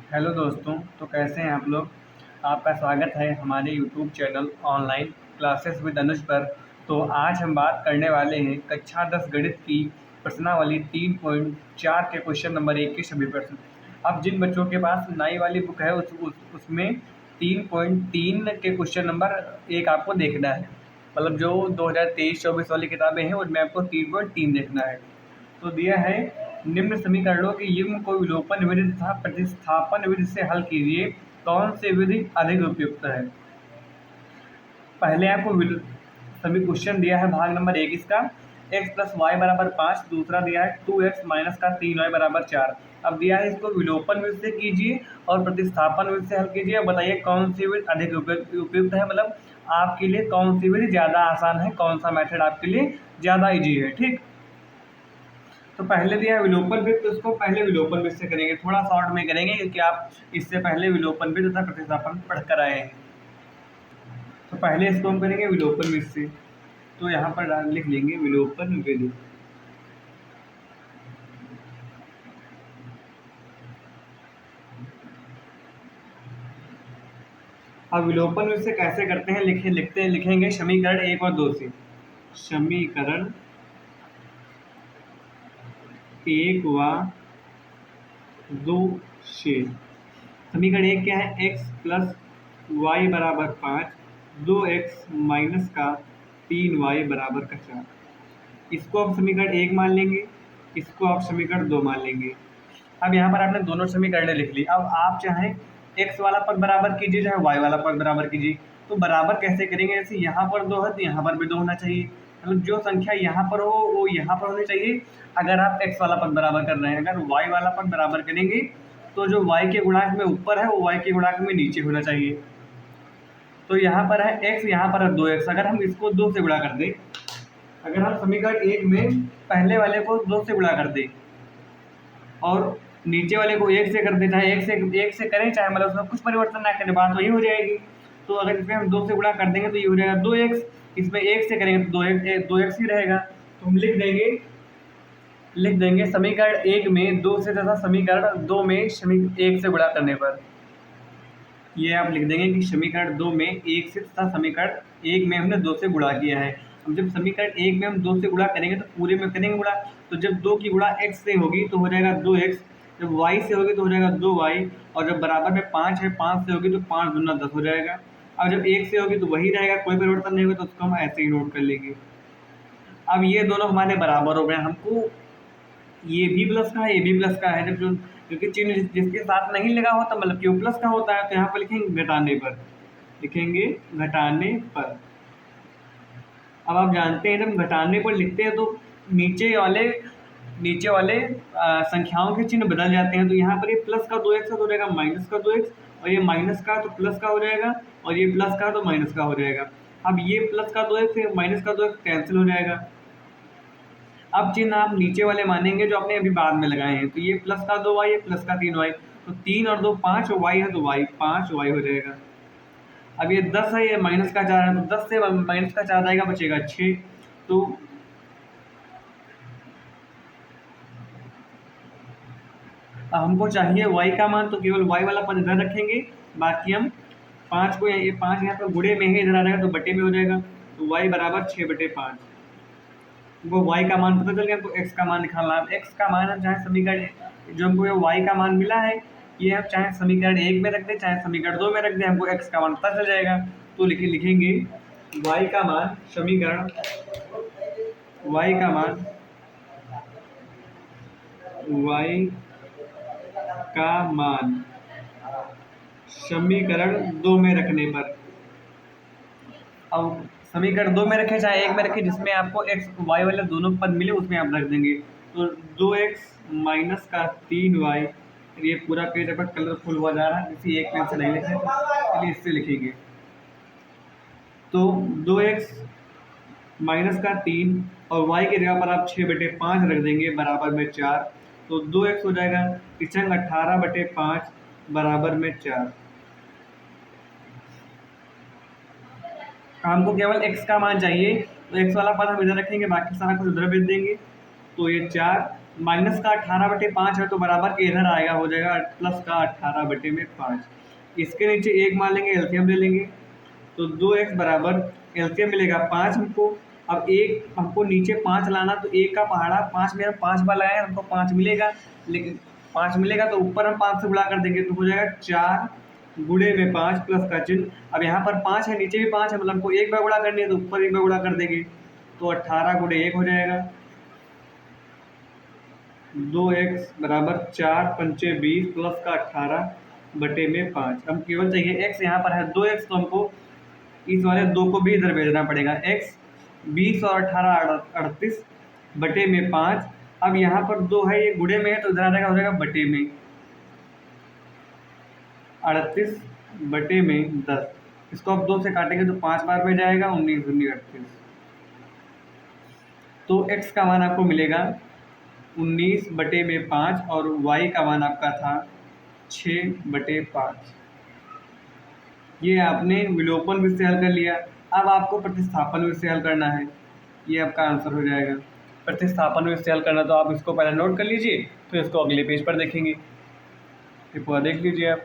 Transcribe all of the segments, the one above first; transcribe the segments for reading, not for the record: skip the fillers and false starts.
Hello दोस्तों। तो कैसे हैं आप लोग। आपका स्वागत है हमारे YouTube channel online classes with Anuj पर। तो आज हम बात करने वाले हैं कक्षा 10 गणित की प्रश्नावली 3.4 के क्वेश्चन नंबर 1 के सभी प्रश्न। अब जिन बच्चों के पास नई वाली बुक है उसमें 3.3 के क्वेश्चन नंबर 1 आपको देखना है। मतलब जो 2023-24 वाली किताबें हैं उनमें आपको 3.3 देखना है। तो दिया है निम्न समीकरणों के युग्म को विलोपन विधि तथा प्रतिस्थापन विधि से हल कीजिए, कौन सी विधि अधिक उपयुक्त है। पहले आपको सभी क्वेश्चन दिया है भाग नंबर 1 इसका x प्लस वाई बराबर 5, दूसरा दिया है 2x माइनस का 3y बराबर 4। अब दिया है इसको विलोपन विधि से कीजिए और प्रतिस्थापन विधि से हल कीजिए। अब बताइए कौन सी विधि अधिक उपयुक्त है, मतलब आपके लिए कौन सी विधि ज़्यादा आसान है, कौन सा मेथड आपके लिए ज़्यादा ईजी है। ठीक, तो पहले दिया है विलोपन वृत्त, तो उसको पहले विलोपन वृत्त से करेंगे, थोड़ा शॉर्ट में करेंगे क्योंकि आप इससे पहले विलोपन वृत्त तथा प्रतिस्थापन पढ़ कर आए हैं। तो पहले इसको हम करेंगे विलोपन वृत्त से। तो यहाँ पर लिख लेंगे विलोपन विधि। अब विलोपन वृत्त से कैसे करते हैं लिखेंगे समीकरण 1 और 2 से। समीकरण 1 व 2 से। समीकरण 1 क्या है, x प्लस वाई बराबर 5, 2x माइनस का 3y बराबर का 4। इसको आप समीकरण 1 मान लेंगे, इसको आप समीकरण 2 मान लेंगे। अब यहाँ पर आपने दोनों समीकरण लिख ली। अब आप चाहें x वाला पद बराबर कीजिए, चाहे y वाला पद बराबर कीजिए। तो बराबर कैसे करेंगे, जैसे यहाँ पर 2 है तो यहाँ पर भी 2 होना चाहिए, मतलब जो संख्या यहाँ पर हो वो यहाँ पर होनी चाहिए। अगर आप x वाला पद बराबर कर रहे हैं, अगर y वाला पद बराबर करेंगे तो जो y के गुणांक में ऊपर है वो y के गुणांक में नीचे होना चाहिए। तो यहाँ पर है x, यहाँ पर है 2x। अगर हम इसको 2 से गुणा कर दें, अगर हम समीकरण 1 में पहले वाले को 2 से गुणा कर दें और नीचे वाले को 1 से कर दें, चाहे 1 से करें चाहे मतलब उसमें कुछ परिवर्तन ना करें, बात वही हो जाएगी। तो अगर इसमें हम 2 से गुणा कर देंगे तो ये हो जाएगा 2x, इसमें 1 से करेंगे तो 2x ही रहेगा। तो हम लिख देंगे समीकरण 1 में 2 से तथा समीकरण 2 में 1 से गुणा करने पर। ये आप लिख देंगे कि समीकरण 2 में 1 से तथा समीकरण 1 में हमने 2 से गुणा किया है। अब जब समीकरण 1 में हम 2 से गुणा करेंगे तो पूरे में करेंगे गुणा, तो जब 2 की गुणा x से होगी तो हो जाएगा 2x, जब y से होगी तो हो जाएगा 2y, और जब बराबर में 5 है 5 से होगी तो 5 दूना 10 हो जाएगा। अब जब 1 से होगी तो वही रहेगा, कोई परिवर्तन नहीं होगा, तो उसको हम ऐसे ही नोट कर लेंगे। अब ये दोनों हमारे बराबर हो गए, हमको ये भी प्लस का है ये भी प्लस का है, जब जो क्योंकि चिन्ह जिसके साथ नहीं लगा होता मतलब कि वो प्लस का होता है, तो यहाँ पर लिखेंगे घटाने पर, लिखेंगे घटाने पर। अब आप जानते हैं जब घटाने पर लिखते हैं तो नीचे वाले संख्याओं के चिन्ह बदल जाते हैं। तो यहाँ पर ये प्लस का 2x हो जाएगा माइनस का 2x, और ये माइनस का तो प्लस का हो जाएगा, और ये प्लस का तो माइनस का हो जाएगा। अब ये प्लस का 2x माइनस का 2x कैंसिल हो जाएगा। अब चिन्ह आप नीचे वाले मानेंगे जो आपने अभी बाद में लगाए हैं। तो ये प्लस का 2y है, प्लस का 3y, तो 3 और 2 5 y है, तो y 5y हो जाएगा। अब ये 10 है, ये माइनस का 4 है, तो 10 से माइनस का 4 जाएगा, बचेगा 6। तो अब हमको चाहिए y का मान, तो केवल y वाला पद इधर रखेंगे, बाकी हम 5 को ये 5 यहाँ पर गुणे में ही इधर आ जाएगा तो बटे में हो जाएगा। तो y बराबर 6/5। वो y का मान पता चल गया, हमको x का मान निकालना है। x का मान हम चाहे समीकरण जो हमको y का मान मिला है ये हम चाहे समीकरण 1 में रख दें चाहे समीकरण 2 में रख दें, हमको x का मान पता चल जाएगा। तो लिखेंगे y का मान समीकरण y का मान y का मान समीकरण 2 में रखने पर। अब समीकरण 2 में रखें चाहे 1 में रखें, जिसमें आपको x y वाले दोनों पद मिले उसमें आप रख देंगे। तो 2x माइनस का 3y, ये पूरा पेज पर कलरफुल हो जा रहा है, किसी एक पेन से नहीं लिखे, चलिए इससे लिखेंगे। तो 2x माइनस का 3 और y की जगह पर आप 6/5 रख देंगे बराबर में 4। तो 2x हो जाएगा 18/5 बराबर में 4। हमको केवल x का मान चाहिए, तो x वाला पद हम इधर रखेंगे, बाकी सारा कुछ उधर भेज देंगे। तो ये 4 माइनस का 18/5 है तो बराबर के इधर आएगा, हो जाएगा प्लस का 18/5। इसके नीचे एक मान लेंगे, एलसीएम ले लेंगे, तो 2x बराबर एलसीएम मिलेगा 5 हमको। अब एक हमको नीचे 5 लाना, तो एक का पहाड़ा 5 में हम 5 बार लगाए हमको 5 मिलेगा, लेकिन 5 मिलेगा तो ऊपर हम 5 से गुणा कर देंगे तो हो जाएगा 4 गुणे में 5 प्लस का चिन्ह। अब यहाँ पर 5 है, नीचे भी 5 है, मतलब हमको एक बार गुणा करनी है तो ऊपर एक बार गुणा कर देंगे, तो 18 गुणे 1 हो जाएगा। 2x बराबर 4 पंचे 20 प्लस का 18/5। हम केवल चाहिए x, यहाँ पर है 2x, तो हमको इस वाले 2 को भी इधर भेजना पड़ेगा। x 20 और 18 38/5। अब यहाँ पर 2 है, ये गुणे में है तो इधर आ जाएगा, हो जाएगा बटे में 38/10। इसको अब 2 से काटेंगे तो 5 बार में जाएगा, 19 दूनी 38। तो x का मान आपको मिलेगा 19/5 और y का मान आपका था 6/5। ये आपने विलोपन विधि से हल कर लिया। अब आपको प्रतिस्थापन विधि से हल करना है, ये आपका आंसर हो जाएगा। प्रतिस्थापन विधि से हल करना तो आप इसको पहले नोट कर लीजिए, फिर इसको अगले पेज पर देखेंगे। ये पूरा देख लीजिए आप।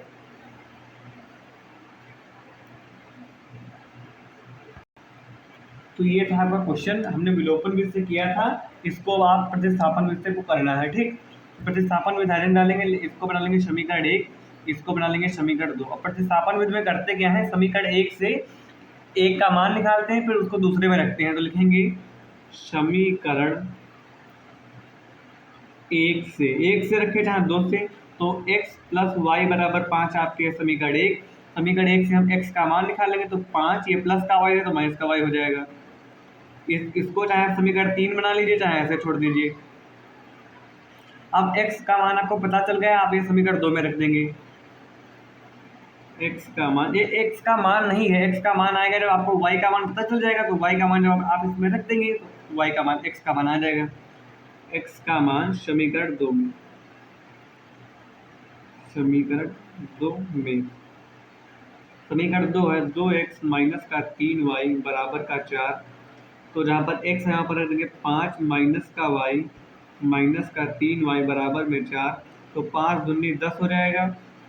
तो ये था आपका क्वेश्चन, हमने विलोपन विधि से किया था, इसको आप प्रतिस्थापन विधि से को करना है, ठीक। प्रतिस्थापन विधान डालेंगे, इसको बना लेंगे समीकरण 1, इसको बना लेंगे समीकरण 2। और प्रतिस्थापन विधि में करते क्या है, समीकरण 1 से एक का मान निकालते हैं, फिर उसको दूसरे में रखते हैं। तो लिखेंगे समीकरण 1 से रखे चाहे 2 से, तो x प्लस वाई बराबर 5 आपके समीकरण 1। समीकरण 1 से हम x का मान निकालेंगे तो 5, ये प्लस का y है तो माइनस का y हो जाएगा। इसको चाहे आप समीकरण 3 बना लीजिए, चाहे ऐसे छोड़ दीजिए। अब x का मान आपको पता चल गया, आप ये समीकरण 2 में रख देंगे। x का मान, ये x का मान नहीं है, x का मान आएगा जब आपको y का मान पता चल जाएगा, तो y का मान जब आप इसमें रख देंगे तो y का मान x का मान आ जाएगा। x का मान समीकरण 2 में, समीकरण 2 में समीकरण 2 है 2x माइनस का 3y बराबर का 4। तो जहाँ पर x है यहाँ पर रख देंगे 5 माइनस का y माइनस का 3y बराबर में 4। तो 5 दूनी 10 हो जाएगा,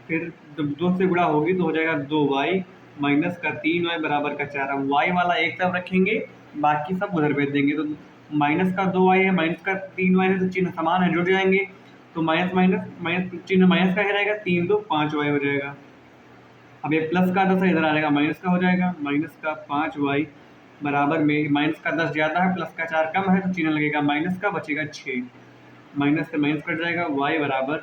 फिर जब 2 से गुणा होगी तो हो जाएगा 2y माइनस का 3y बराबर का 4। अब y वाला एक तरफ रखेंगे, बाकी सब उधर भेज देंगे। तो माइनस का 2y है, माइनस का 3y है, तो चिन्ह समान है, जुड़ जाएंगे। तो माइनस माइनस माइनस, चिन्ह माइनस का ही रहेगा, 3 2 5y हो जाएगा। अब ये प्लस का 10 इधर आ जाएगा, माइनस का हो जाएगा, माइनस का 5y बराबर में, माइनस का 10 ज़्यादा है, प्लस का 4 कम है, तो चिन्ह लगेगा माइनस का, बचेगा 6। माइनस से माइनस कट जाएगा, y बराबर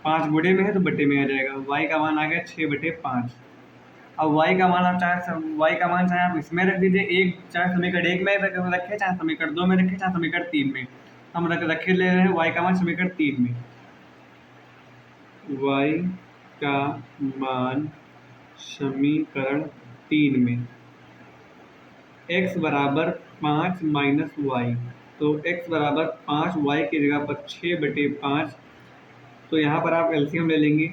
5 गुणे में है तो बटे में आ जाएगा। y का मान आ गया 6/5। अब y का मान आप चाहे आप इसमें रख दीजिए, एक चाहे समीकरण 1 में रखे, चाहे समीकरण 2 में रखे, चाहे समीकरण 3 में। हम रखे ले रहे हैं y का मान समीकरण 3 में। y का मान समीकरण 3 में x बराबर 5 माइनस वाई, तो x बराबर 5, y की जगह पर 6/5। तो यहाँ पर आप एलसीएम ले लेंगे,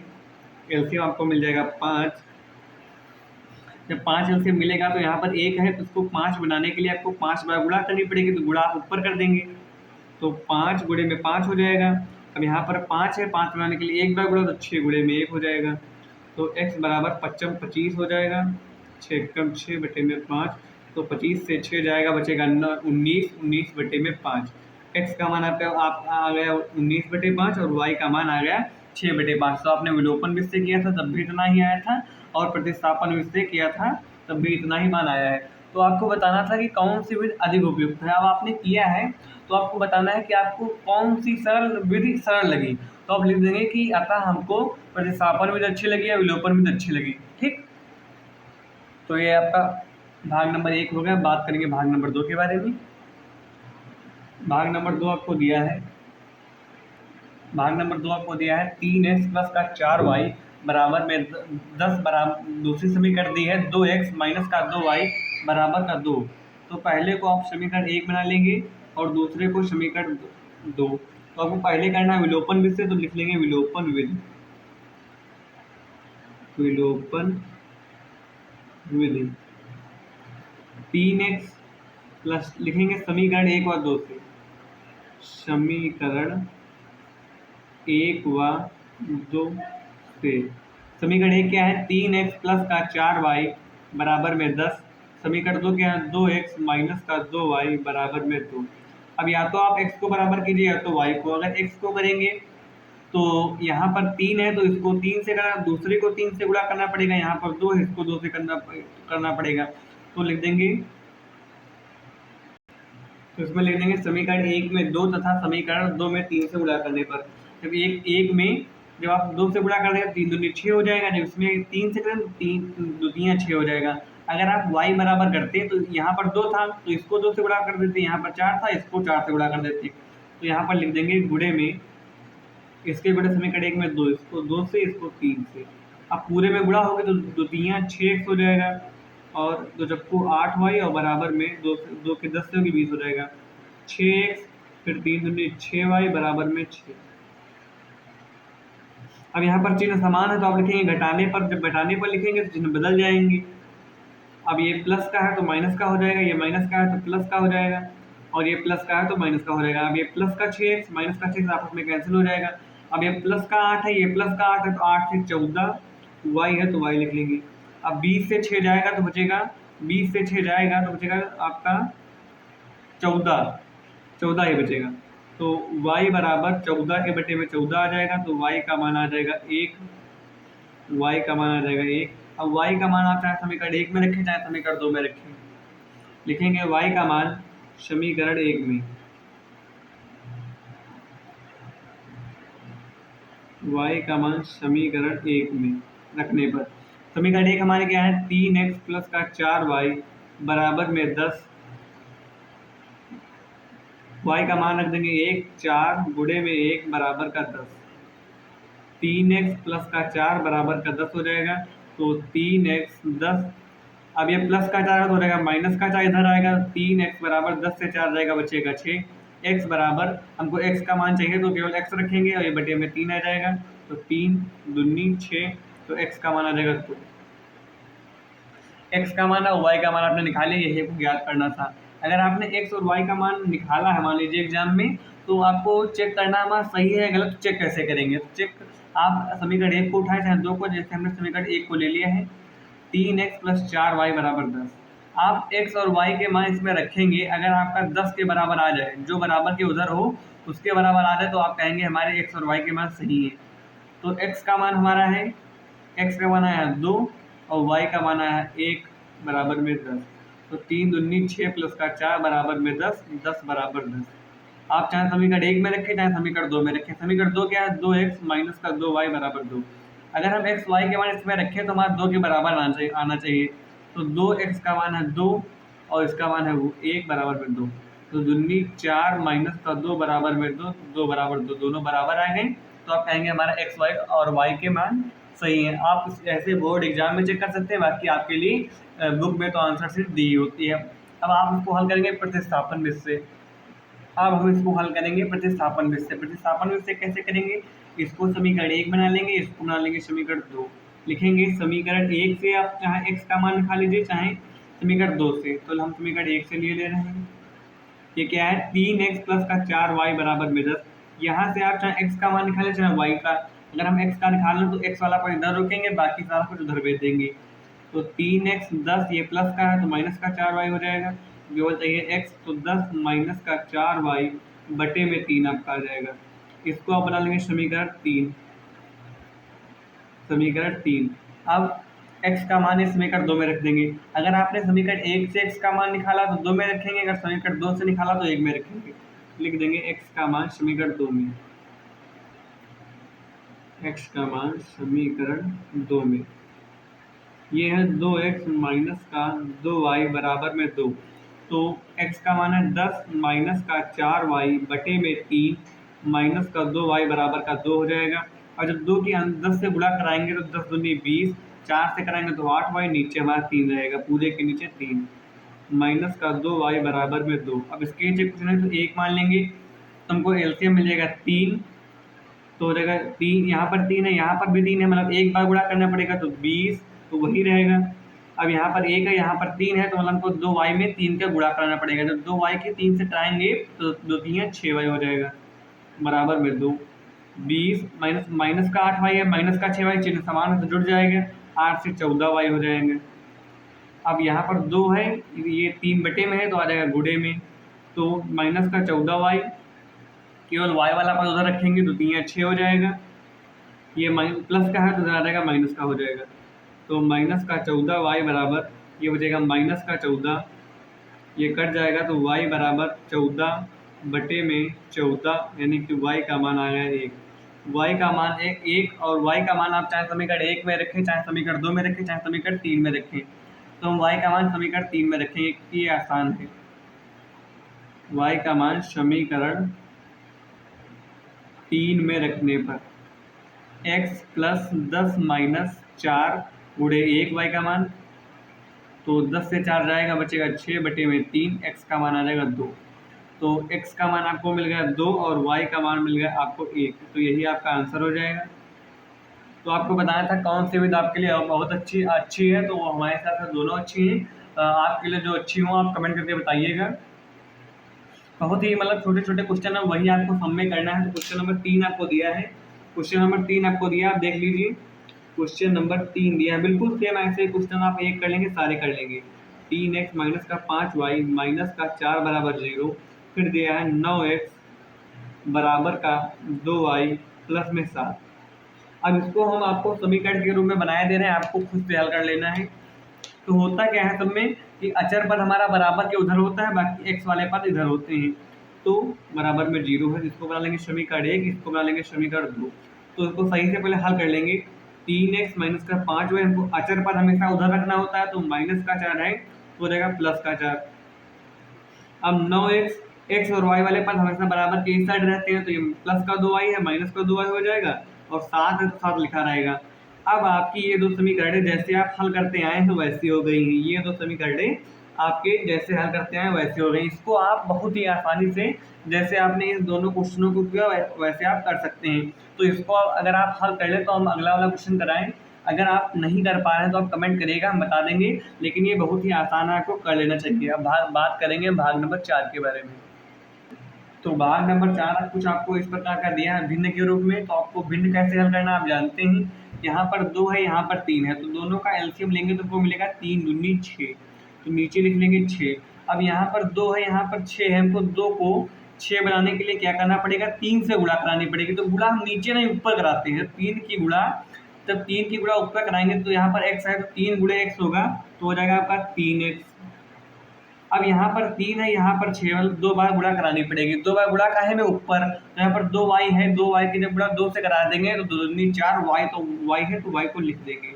एलसीएम आपको मिल जाएगा 5। जब 5 एलसीएम मिलेगा तो यहाँ पर 1 है, तो उसको 5 बनाने के लिए आपको 5 बार गुणा करनी पड़ेगी, तो गुणा आप ऊपर कर देंगे, तो 5 गुणे में 5 हो जाएगा। अब यहाँ पर 5 है, 5 बनाने के लिए एक बार गुणा, तो 6 गुणे में 1 हो जाएगा। तो x बराबर 5 25 हो जाएगा, 6 कम 6/5। तो 25 से 6 जाएगा, बचेगा 19, 19/5। x का मान आपका आ गया 19/5 और y का मान आ गया 6/5। तो आपने विलोपन विधि से किया था तब भी इतना ही आया था, और प्रतिस्थापन विधि से किया था तब भी इतना ही मान आया है। तो आपको बताना था कि कौन सी विधि अधिक उपयुक्त है। अब आपने किया है तो आपको बताना है कि आपको कौन सी सरल विधि सरल लगी। तो आप लिख देंगे कि अतः हमको प्रतिस्थापन विधि अच्छी लगी या विलोपन विधि अच्छी लगी, ठीक। तो ये आपका भाग नंबर 1 हो गया। बात करेंगे भाग नंबर 2 के बारे में। भाग नंबर 2 आपको दिया है, भाग नंबर 2 आपको दिया है 3x प्लस का 4y बराबर में 10 बराबर, दूसरी समीकरण दी है 2x माइनस का 2y बराबर का 2। तो पहले को आप समीकरण 1 बना लेंगे और दूसरे को समीकरण 2। तो आपको पहले करना है विलोपन विधि से, तो लिख लेंगे विलोपन विधि, विलोपन विधि 3x प्लस लिखेंगे समीकरण 1 और 2 से, समीकरण 1 व 2 से। समीकरण 1 क्या है, 3x प्लस का 4y बराबर में 10। समीकरण 2 क्या है, 2x माइनस का 2y बराबर में 2। अब या तो आप x को बराबर कीजिए या तो y को। अगर x को करेंगे तो यहाँ पर 3 है तो इसको 3 से करना, दूसरे को 3 से गुणा करना पड़ेगा। यहाँ पर 2 है, इसको 2 से करना पड़ेगा। तो लिख देंगे, तो इसमें लिख देंगे समीकरण 1 में 2 तथा समीकरण 2 में 3 से गुणा करने पर। जब एक में जब आप 2 से गुणा कर देंगे 3 दूनी 6 हो जाएगा। जब इसमें 3 से करें तो 3 दूनियाँ 6 हो जाएगा। अगर आप y बराबर करते तो यहाँ पर 2 था तो इसको 2 से गुणा कर देते, यहाँ पर 4 था इसको 4 से गुणा कर देते। तो यहाँ पर लिख देंगे गुणे में, इसके गुणे समीकरण 1 में 2, इसको 2 से इसको 3 से। अब पूरे में गुणा होगे तो दो तीन 6x हो जाएगा और दो जबको 8y और बराबर में 2 के 10 से होगी 20 हो जाएगा। 6x फिर 3 दूनी 6y बराबर में 6। अब यहाँ पर चिन्ह समान है तो आप लिखेंगे घटाने पर, जब घटाने पर लिखेंगे तो चिन्ह बदल जाएंगे। अब ये प्लस का है तो माइनस का हो जाएगा, ये माइनस का है तो प्लस का हो जाएगा और ये प्लस का है तो माइनस का हो जाएगा। अब ये प्लस का 6x माइनस का 6 आपस में कैंसिल हो जाएगा। अब ये प्लस का 8 है, ये प्लस का 8 है तो 8 से 14, y है तो y लिख लेंगे। अब 20 से 6 जाएगा तो बचेगा, 20 से 6 जाएगा तो बचेगा आपका 14 ही बचेगा। तो y बराबर 14 के बटे में 14 आ जाएगा। तो y का मान आ जाएगा 1, y का मान आ जाएगा 1। अब y का मान आप चाहे समीकरण 1 में रखें चाहे समीकरण 2 में रखें, लिखेंगे y का मान समीकरण 1 में, y का मान समीकरण 1 में रखने पर समीकरण 1 हमारे क्या है, 3x प्लस का 4y बराबर में 10। y का मान रख देंगे 1, 4 गुणे में 1 बराबर का 10। 3x प्लस का 4 बराबर का 10 हो जाएगा। तो 3x 10, अब ये प्लस का 4 हो जाएगा, माइनस का 4 इधर आएगा। 3x बराबर 10 से 4 जाएगा बचेगा 6। x बराबर, हमको x का मान चाहिए तो केवल x रखेंगे और ये बटे में 3 आ जाएगा। तो 3 दूनी 6, तो x का मान आ जाएगा 2। x का मान और y का मान आपने निकाले, यही आपको ज्ञात करना था। अगर आपने x और y का मान निकाला है मान लीजिए एग्जाम में, तो आपको चेक करना है मान सही है गलत, चेक कैसे करेंगे। तो चेक आप समीकरण 1 को उठाए चाहे 2 को, जैसे हमने समीकरण 1 को ले लिया है 3x प्लस 4y बराबर 10। आप x और y के मान इसमें रखेंगे, अगर आपका 10 के बराबर आ जाए, जो बराबर के उधर हो उसके बराबर आ जाए तो आप कहेंगे हमारे x और y के मान सही है। तो x का मान हमारा है, x का मान आया 2 और y का मान आया 1 बराबर में 10। तो 3 दूनी 6 प्लस का 4 बराबर में 10, 10 बराबर 10। आप चाहे समीकरण 1 में रखें चाहे समीकरण 2 में रखें। समीकरण 2 क्या है, 2x माइनस का 2y बराबर 2। अगर हम x y के मान इसमें रखें तो हमारा 2 के बराबर आना चाहिए। तो 2x का मान है 2 और इसका मान है 1 बराबर में 2। तो दूनी 4 माइनस का 2 बराबर में 2, 2 बराबर 2, दोनों बराबर आ गए। तो आप कहेंगे हमारा x y और y के मान सही है। आप ऐसे बोर्ड एग्जाम में चेक कर सकते हैं, बाकी आपके लिए बुक में तो आंसर शीट दी होती है। अब आप इसको हल करेंगे प्रतिस्थापन विधि से। अब हम इसको हल करेंगे प्रतिस्थापन विधि से। प्रतिस्थापन विधि से कैसे करेंगे, इसको समीकरण 1 बना लेंगे, इसको बना लेंगे समीकरण 2। लिखेंगे समीकरण 1 से आप चाहे x का मान निकाल लीजिए चाहे समीकरण 2 से। तो हम समीकरण 1 से ले रहे हैं। ये क्या है, 3x प्लस का 4y बराबर में 10। यहाँ से आप चाहे x का मान निकालें चाहे y का। अगर हम x का निकाल लें तो x वाला पर इधर रोकेंगे, बाकी सारा कुछ उधर भेज देंगे। तो 3x 10, ये प्लस का है तो माइनस का 4y हो जाएगा। केवल चाहिए x, तो 10 माइनस का 4y बटे में 3 आपका आ जाएगा। इसको आप बना लेंगे समीकरण 3। समीकरण 3। अब x का मान इस समीकरण 2 में रख देंगे। अगर आपने समीकरण 1 से x का मान निकाला तो 2 में रखेंगे, अगर समीकरण 2 से निकाला तो 1 में रखेंगे। लिख देंगे x का मान समीकरण 2 में, x का मान समीकरण 2 में। ये है 2x माइनस का 2y बराबर में 2। तो x का मान है 10 माइनस का 4y बटे में 3 माइनस का 2y बराबर का 2 हो जाएगा। और जब 2 की 10 से गुणा कराएंगे तो 10 दूनी 20, 4 से कराएंगे तो 8y, नीचे हमारा 3 रहेगा, पूरे के नीचे 3 माइनस का 2y बराबर में 2। अब इसके जब पूछना है तो 1 मान लेंगे तो हमको एलसीएम मिल जाएगा 3। तो हो जाएगा 3, यहाँ पर 3 है यहाँ पर भी 3 है, मतलब एक बार गुणा करना पड़ेगा तो 20, तो वही रहेगा। अब यहाँ पर 1 है यहाँ पर 3 है तो मतलब हमको 2y में 3 का गुणा कराना पड़ेगा। जब 2y के 3 से कराएंगे तो 2 3 6y हो जाएगा बराबर में 2। 20 माइनस माइनस का 8y है, माइनस का 6y, चिन्ह समान है तो जुड़ जाएगा, 8 से 14y हो जाएंगे। अब यहाँ पर 2 है, ये 3 बटे में है तो आ जाएगा गुणे में, तो माइनस का 14y, केवल y वाला पद उधर रखेंगे तो 3 या 6 हो जाएगा, ये प्लस का है तो इधर आ जाएगा माइनस का हो जाएगा, तो माइनस का 14y बराबर, ये हो जाएगा माइनस का 14, ये कट जाएगा तो y बराबर 14 बटे में 14, यानी कि y का मान आ गया 1। y का मान एक और y का मान आप चाहे समीकरण 1 में रखें, चाहे समीकरण 2 में रखें, चाहे समीकरण 3 में रखें, तो हम y का मान समीकरण 3 में रखेंगे क्योंकि ये आसान है। y का मान समीकरण 3 में रखने पर x प्लस 10 माइनस 4 गुणे 1 y का मान, तो 10 से 4 जाएगा, बचेगा 6 बटे में 3, x का मान आ जाएगा 2, तो x का मान आपको मिल गया 2 और y का मान मिल गया आपको 1, तो यही आपका आंसर हो जाएगा। तो आपको बताया था कौन सी विधि आपके लिए बहुत अच्छी है, तो हमारे हिसाब से दोनों अच्छी हैं। आपके लिए जो अच्छी हो आप कमेंट करके बताइएगा। बहुत ही मतलब छोटे छोटे क्वेश्चन है, वही आपको सम में करना है। तो क्वेश्चन नंबर 3 आपको दिया है, क्वेश्चन नंबर 3 आपको दिया, आप देख लीजिए। क्वेश्चन नंबर 3 दिया है, बिल्कुल सेम ऐसे क्वेश्चन आप एक कर लेंगे, सारे कर लेंगे। 3x माइनस का 5y माइनस का 4 बराबर 0, फिर दिया है 9x बराबर का 2y प्लस में 7। अब इसको हम आपको समीकरण के रूप में बनाए दे रहे हैं, आपको खुद से हल कर लेना है। तो होता क्या है सब में कि अचर पद हमारा बराबर के उधर होता है, बाकी एक्स वाले पद इधर होते हैं। तो बराबर में 0 है, इसको बना लेंगे समीकरण 1, इसको बना लेंगे समीकरण 2। तो इसको सही से पहले हल कर लेंगे। 3x माइनस का 5y, हमको अचर पद हमेशा उधर रखना होता है, तो माइनस का 4 है तो हो जाएगा प्लस का 4। अब 9x, एक्स और y वाले पद हमेशा बराबर के इस साइड रहते हैं, तो ये प्लस का 2y है, माइनस का 2y हो जाएगा, और 7 है तो 7 लिखा रहेगा। अब आपकी ये दो समीकरणें जैसे आप हल करते आए हैं वैसी हो गई हैं। ये दो समीकरणें आपके जैसे हल करते आए वैसे हो गई। इसको आप बहुत ही आसानी से, जैसे आपने इस दोनों क्वेश्चनों को किया वैसे आप कर सकते हैं। तो इसको अगर आप हल कर लें तो हम अगला वाला क्वेश्चन कराएं। अगर आप नहीं कर पा रहे हैं तो आप कमेंट करिएगा, हम बता देंगे, लेकिन ये बहुत ही आसान है, आपको कर लेना चाहिए। अब बात करेंगे भाग नंबर 4 के बारे में। तो भाग नंबर 4 कुछ आपको इस प्रकार का दिया है भिन्न के रूप में। तो आपको भिन्न कैसे हल करना आप जानते हैं। यहाँ पर 2 है, यहाँ पर 3 है, तो दोनों का एलसीएम लेंगे तो वो मिलेगा 3 दूनी 6, तो नीचे लिख लेंगे 6। अब यहाँ पर 2 है, यहाँ पर 6 है, हमको 2 को 6 बनाने के लिए क्या करना पड़ेगा, 3 से गुणा करानी पड़ेगी। तो गुणा हम नीचे नहीं ऊपर कराते हैं, 3 की गुणा, जब 3 की गुणा ऊपर कराएंगे तो यहाँ पर x है, तो 3 गुणे x होगा, तो हो जाएगा आपका 3x। अब यहाँ पर 3 है, यहाँ पर 6, मतलब 2 बार गुणा करानी पड़ेगी। 2 बार गुणा काहे में ऊपर, तो यहाँ पर 2y है, 2y की जब गुणा 2 से करा देंगे तो 2 दूनी 4, y तो y है तो y को लिख देंगे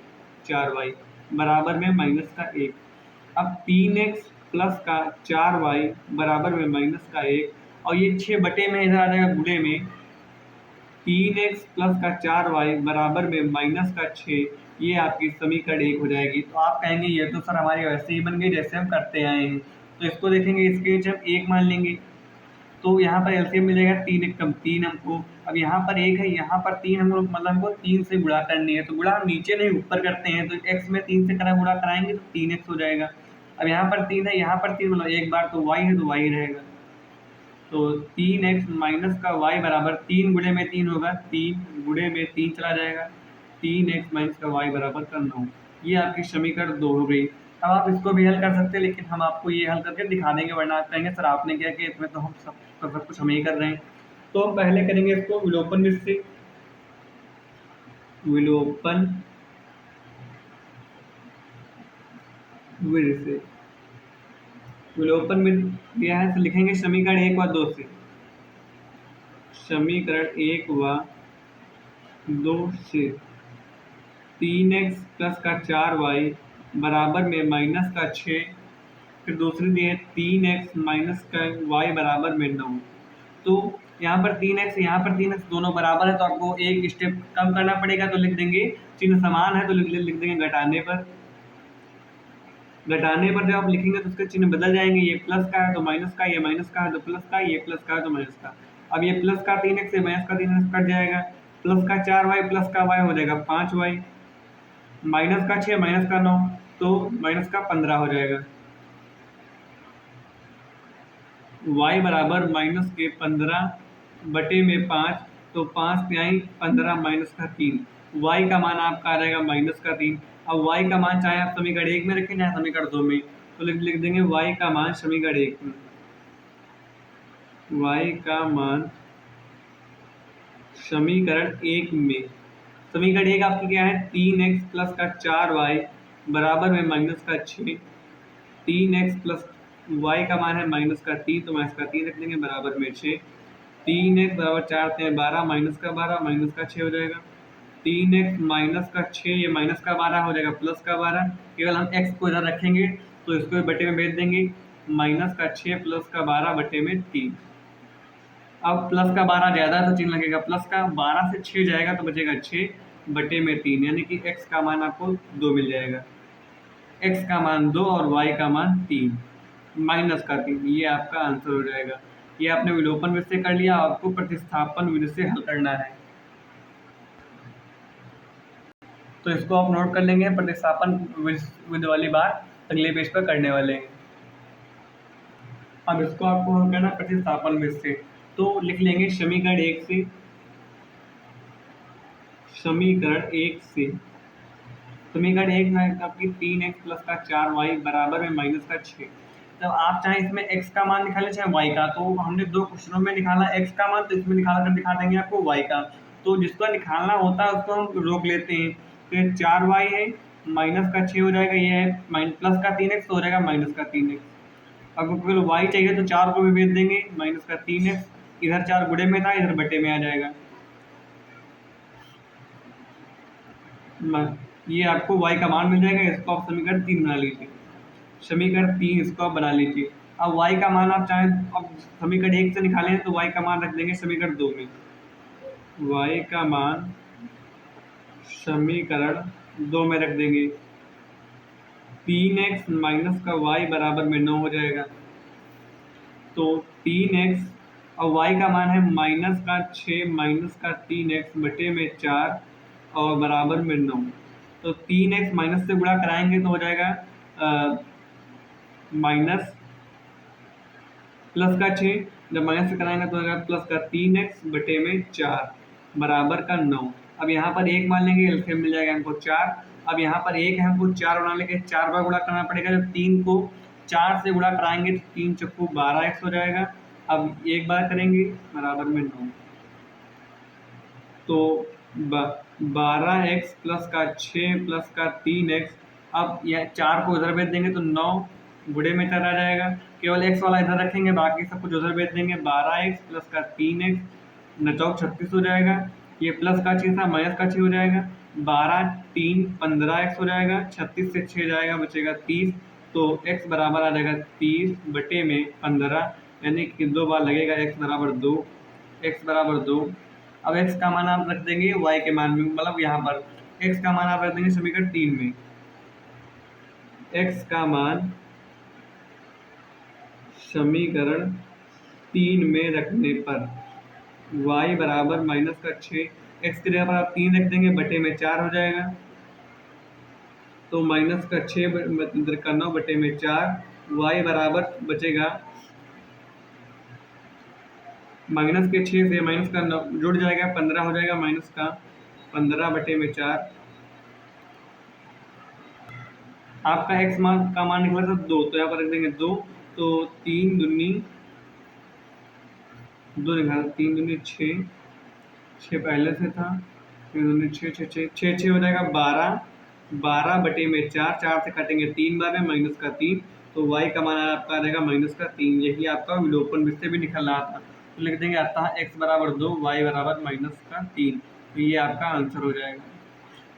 4y बराबर में माइनस का 1। अब 3x प्लस का 4y बराबर में माइनस का 1, और ये 6 बटे में इधर आ जाएगा गुणे में, 3x प्लस का 4y बराबर में माइनस का 6, ये आपकी समीकरण 1 हो जाएगी। तो आप कहेंगे ये तो सर हमारी वैसे ही बन गई जैसे हम करते आए हैं। तो इसको देखेंगे, इसके जब 1 मान लेंगे तो यहाँ पर एलसीएम मिलेगा 3 1 कम 3 हमको। अब यहाँ पर 1 है, यहाँ पर 3 हम लोग, मतलब हमको 3 से गुणा करनी है, तो गुणा हम नीचे नहीं ऊपर करते हैं, तो x में 3 से गुणा कराएंगे तो 3x हो जाएगा। अब यहाँ पर 3 है, यहाँ पर 3, मतलब एक बार तो y है तो y रहेगा, तो 3x माइनस का y बराबर 3 गुणे में 3 होगा, 3 गुणे में 3 चला जाएगा, 3x माइनस का y बराबर का 9। ये आपकी समीकरण 2 हो गई। अब आप इसको भी हल कर सकते हैं, लेकिन हम आपको ये हल करके दिखा देंगे, वरना आप कहेंगे सर आपने क्या किया, इसमें तो हम सब कुछ हम ही कर रहे हैं। तो हम पहले करेंगे इसको विलोपन विधि से। विलोपन विधि से, विलोपन विधि दिया है तो लिखेंगे समीकरण 1 व 2 से। समीकरण 1 व 2 से 3x प्लस का 4y बराबर में माइनस का 6, फिर दूसरी दी है 3x माइनस का y बराबर में 9। तो यहाँ पर 3x, यहाँ पर 3x दोनों बराबर है, तो आपको एक स्टेप कम करना पड़ेगा, तो लिख देंगे, चिन्ह समान है तो लिख देंगे घटाने पर। घटाने पर जब आप लिखेंगे तो उसके चिन्ह बदल जाएंगे, ये प्लस का है तो माइनस का, ये माइनस का है तो प्लस का, ये प्लस का है तो माइनस का। अब ये प्लस का 3x से माइनस का 3x कट जाएगा, प्लस का 4y प्लस का y हो जाएगा 5y, माइनस का 6 माइनस का 9, तो माइनस का 15 हो जाएगा। y बराबर माइनस के 15 बटे में 5, तो 5 पे आई 15 माइनस का 3, y का मान आपका आ जाएगा माइनस का 3। अब y का मान चाहे आप समीकरण 1 में रखें चाहे समीकरण 2 में, तो लिख देंगे y का मान समीकरण 1 में, y का मान समीकरण 1 में। समीकरण 1 आपकी क्या है, 3x प्लस का 4y बराबर में माइनस का 6। 3x प्लस y का मान है माइनस का 3, तो माइनस का 3 रख देंगे बराबर में 6। 3x बराबर 4 से 12 माइनस का 12 माइनस का 6 हो जाएगा। 3x माइनस का 6 ये माइनस का 12 हो जाएगा प्लस का 12। केवल हम x को इधर रखेंगे तो इसको बटे में भेज देंगे, माइनस का 6 प्लस का 12 बटे में 3। अब प्लस का 12 ज़्यादा है तो चिन्ह लगेगा प्लस का, 12 से 6 जाएगा तो बचेगा 6 बटे में 3, यानी कि x का मान आपको 2 मिल जाएगा। x का मान 2 और y का मान 3 माइनस का 3, ये आपका आंसर हो जाएगा। ये आपने विलोपन विधि से कर लिया, आपको प्रतिस्थापन विधि से हल करना है। तो इसको आप नोट कर लेंगे, प्रतिस्थापन विधि वाली बात अगले पेज पर करने वाले हैं। अब इसको आपको हल करना प्रतिस्थापन विधि से, तो लिख लेंगे समीकरण 1 से, समीकरण 1 से समीकरण 1 में आपकी 3x प्लस का 4y बराबर में माइनस का 6। जब आप चाहे इसमें x का मान निकालें चाहे y का, तो हमने 2 क्वेश्चनों में निकाला x का मान, तो इसमें निकाल कर दिखा देंगे आपको y का। तो जिसको निकालना होता है उसको हम रोक लेते हैं। तो 4y है माइनस का 6 हो जाएगा, ये है प्लस का 3x तो हो जाएगा माइनस का 3x। अगर केवल y चाहिए तो 4 को भी भेज देंगे, माइनस का 3x, इधर 4 गुणे में था इधर बटे में आ जाएगा। ये आपको y का मान मिल जाएगा, इसको आप समीकरण 3 बना लीजिए। समीकरण 3 इसको आप बना लीजिए। अब y का मान आप चाहें अब समीकरण 1 से निकालें तो y का मान रख देंगे समीकरण 2 में। y का मान समीकरण 2 में रख देंगे। 3x माइनस का y बराबर में 9 हो जाएगा। तो 3x और y का मान है माइनस का 6 माइनस का 3x बटे में 4 और बराबर में 9। तो 3x माइनस से गुणा कराएंगे तो हो जाएगा माइनस प्लस का 6, जब माइनस से कराएंगे तो हो जाएगा प्लस का 3x बटे में 4 बराबर का 9। अब यहाँ पर 1 मान लेंगे, एलसीएम मिल जाएगा हमको 4। अब यहाँ पर 1 है, हमको 4 बना लेंगे, 4 बार गुणा करना पड़ेगा। जब 3 को 4 से गुणा कराएंगे तो 3 चक्कू 12x हो जाएगा। अब एक बार करेंगे बराबर में 9, तो 12x प्लस का 6 प्लस का 3x। अब यह 4 को इधर भेज देंगे तो 9 गुणे में चला जाएगा, केवल x वाला इधर रखेंगे, बाकी सब कुछ उधर भेज देंगे। 12x प्लस का 3x 9 36 हो जाएगा। ये प्लस का 6 था माइनस का 6 हो जाएगा। 12 3 15x हो जाएगा, 36 से 6 जाएगा बचेगा 30। तो x बराबर आ जाएगा 30 बटे में 15, यानी कि 2 बार लगेगा, x बराबर 2, x बराबर 2। अब x का मान आप रख देंगे y के मान में, मतलब यहाँ पर x का मान आप रख देंगे समीकरण 3 में। x का मान समीकरण 3 में रखने पर y बराबर माइनस का 6, x की जगह पर आप 3 रख देंगे बटे में 4 हो जाएगा। तो माइनस का 6 इधर का 9 बटे में 4, y बराबर बचेगा माइनस के 6 से माइनस का 9 जुड़ जाएगा, 15 हो जाएगा, माइनस का 15 बटे में 4। आपका x मान का मान निकला था 2, तो यहाँ पर रख देंगे 2। तो 3 दूनी 2 निकाला, 3 दूनी 6, 6 पहले से था, 3 दूनी 6 6 6 6 6 हो जाएगा 12, 12 बटे में 4, 4 से काटेंगे 3 बार में माइनस का 3, तो y का मान आपका आ जाएगा माइनस का 3। यही आपका विलोपन विधि से भी निकल रहा था, तो लिख देंगे अतः x बराबर 2 y बराबर माइनस का 3, तो ये आपका आंसर हो जाएगा।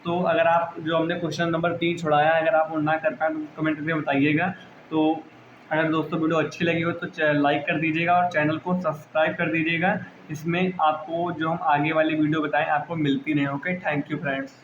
तो अगर आप जो हमने क्वेश्चन नंबर 3 छुड़ाया है, अगर आप वो ना कर पाए तो कमेंट में बताइएगा। तो अगर दोस्तों वीडियो अच्छी लगी हो तो लाइक कर दीजिएगा और चैनल को सब्सक्राइब कर दीजिएगा। इसमें आपको जो हम आगे वाली वीडियो बताएं आपको मिलती रहे। Okay, thank you friends.